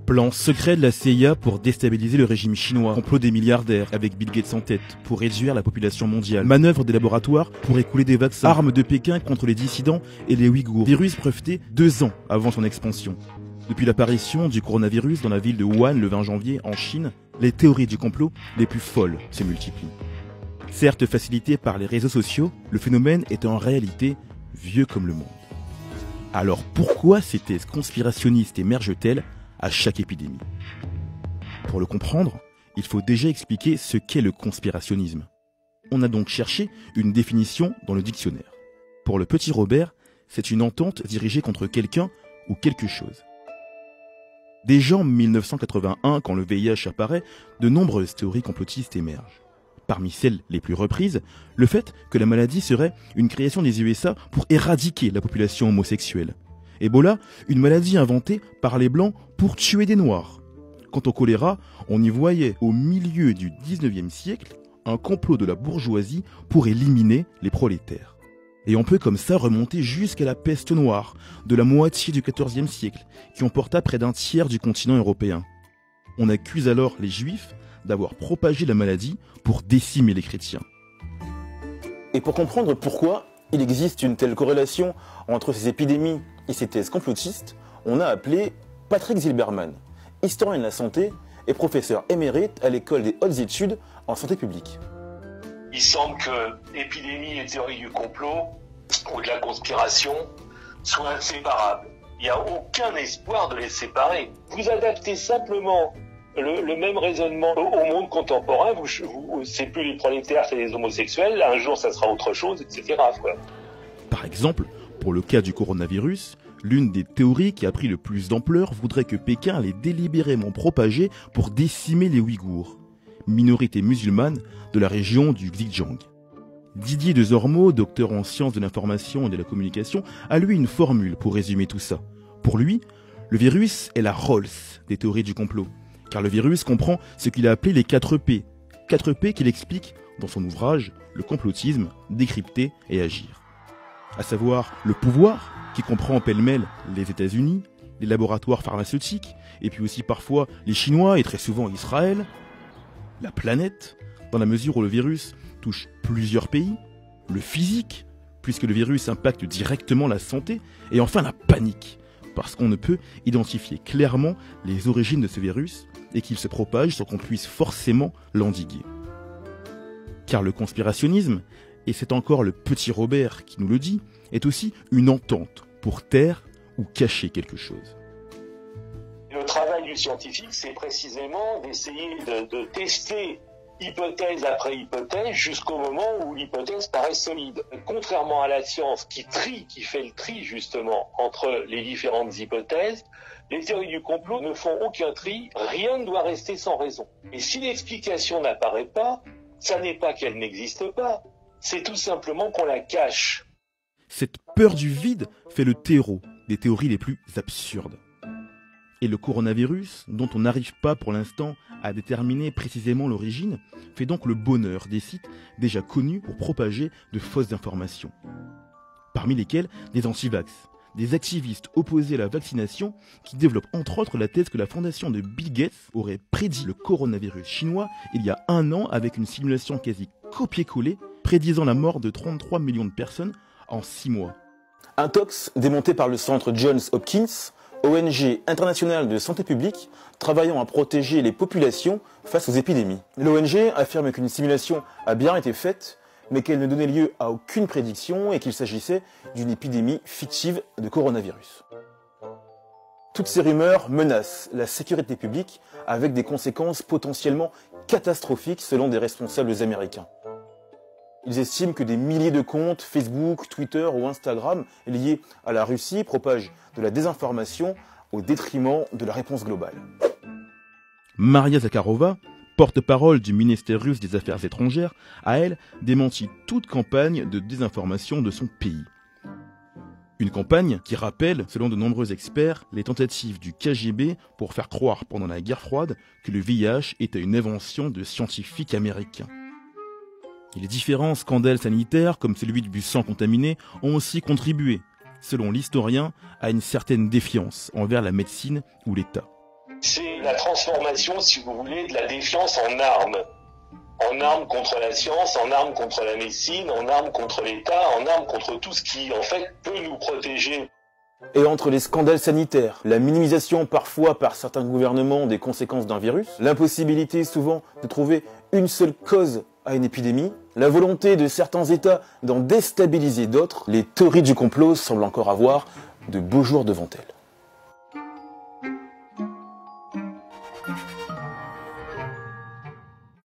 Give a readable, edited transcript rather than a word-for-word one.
Plan secret de la CIA pour déstabiliser le régime chinois. Complot des milliardaires avec Bill Gates en tête pour réduire la population mondiale. Manœuvre des laboratoires pour écouler des vaccins. Armes de Pékin contre les dissidents et les Ouïghours. Virus breveté 2 ans avant son expansion. Depuis l'apparition du coronavirus dans la ville de Wuhan le 20 janvier en Chine, les théories du complot les plus folles se multiplient. Certes facilité par les réseaux sociaux, le phénomène est en réalité vieux comme le monde. Alors pourquoi ces thèses conspirationnistes émergent-elles à chaque épidémie? Pour le comprendre, il faut déjà expliquer ce qu'est le conspirationnisme. On a donc cherché une définition dans le dictionnaire. Pour le petit Robert, c'est une entente dirigée contre quelqu'un ou quelque chose. Déjà en 1981, quand le VIH apparaît, de nombreuses théories complotistes émergent. Parmi celles les plus reprises, le fait que la maladie serait une création des USA pour éradiquer la population homosexuelle. Ebola, une maladie inventée par les Blancs pour tuer des Noirs. Quant au choléra, on y voyait au milieu du 19e siècle un complot de la bourgeoisie pour éliminer les prolétaires. Et on peut comme ça remonter jusqu'à la peste noire de la moitié du XIVe siècle, qui emporta près d'un tiers du continent européen. On accuse alors les Juifs d'avoir propagé la maladie pour décimer les chrétiens. Et pour comprendre pourquoi il existe une telle corrélation entre ces épidémies et ces thèses complotistes, on a appelé Patrick Zilberman, historien de la santé et professeur émérite à l'école des hautes études en santé publique. Il semble que épidémie et théorie du complot ou de la conspiration soient inséparables. Il n'y a aucun espoir de les séparer. Vous adaptez simplement le même raisonnement au monde contemporain. C'est plus les prolétaires, c'est les homosexuels. Un jour, ça sera autre chose, etc. quoi. Par exemple, pour le cas du coronavirus, l'une des théories qui a pris le plus d'ampleur voudrait que Pékin allait délibérément propager pour décimer les Ouïghours, minorité musulmane de la région du Xinjiang. Didier Desormeaux, docteur en sciences de l'information et de la communication, a lui une formule pour résumer tout ça. Pour lui, le virus est la Rolls des théories du complot, car le virus comprend ce qu'il a appelé les 4 P. 4 P qu'il explique dans son ouvrage « Le complotisme, décrypter et agir ». À savoir le pouvoir, qui comprend pêle-mêle les États-Unis, les laboratoires pharmaceutiques, et puis aussi parfois les Chinois et très souvent Israël, la planète, dans la mesure où le virus touche plusieurs pays, le physique, puisque le virus impacte directement la santé, et enfin la panique, parce qu'on ne peut identifier clairement les origines de ce virus et qu'il se propage sans qu'on puisse forcément l'endiguer. Car le conspirationnisme, et c'est encore le petit Robert qui nous le dit, est aussi une entente pour taire ou cacher quelque chose. Le travail du scientifique, c'est précisément d'essayer de tester hypothèse après hypothèse jusqu'au moment où l'hypothèse paraît solide. Contrairement à la science qui fait le tri justement entre les différentes hypothèses, les théories du complot ne font aucun tri, rien ne doit rester sans raison. Et si l'explication n'apparaît pas, ça n'est pas qu'elle n'existe pas, c'est tout simplement qu'on la cache. Cette peur du vide fait le terreau des théories les plus absurdes. Et le coronavirus, dont on n'arrive pas pour l'instant à déterminer précisément l'origine, fait donc le bonheur des sites déjà connus pour propager de fausses informations. Parmi lesquels des anti-vax, des activistes opposés à la vaccination qui développent entre autres la thèse que la fondation de Bill Gates aurait prédit le coronavirus chinois il y a 1 an avec une simulation quasi copier-coller prédisant la mort de 33 millions de personnes en 6 mois. Un tox démonté par le centre Johns Hopkins, ONG internationale de santé publique, travaillant à protéger les populations face aux épidémies. L'ONG affirme qu'une simulation a bien été faite, mais qu'elle ne donnait lieu à aucune prédiction et qu'il s'agissait d'une épidémie fictive de coronavirus. Toutes ces rumeurs menacent la sécurité publique avec des conséquences potentiellement catastrophiques selon des responsables américains. Ils estiment que des milliers de comptes Facebook, Twitter ou Instagram liés à la Russie propagent de la désinformation au détriment de la réponse globale. Maria Zakharova, porte-parole du ministère russe des Affaires étrangères, a elle démenti toute campagne de désinformation de son pays. Une campagne qui rappelle, selon de nombreux experts, les tentatives du KGB pour faire croire pendant la guerre froide que le VIH était une invention de scientifiques américains. Et les différents scandales sanitaires, comme celui du sang contaminé, ont aussi contribué, selon l'historien, à une certaine défiance envers la médecine ou l'État. C'est la transformation, si vous voulez, de la défiance en arme. En arme contre la science, en arme contre la médecine, en arme contre l'État, en arme contre tout ce qui, en fait, peut nous protéger. Et entre les scandales sanitaires, la minimisation parfois par certains gouvernements des conséquences d'un virus, l'impossibilité souvent de trouver une seule cause à une épidémie, la volonté de certains États d'en déstabiliser d'autres, les théories du complot semblent encore avoir de beaux jours devant elles.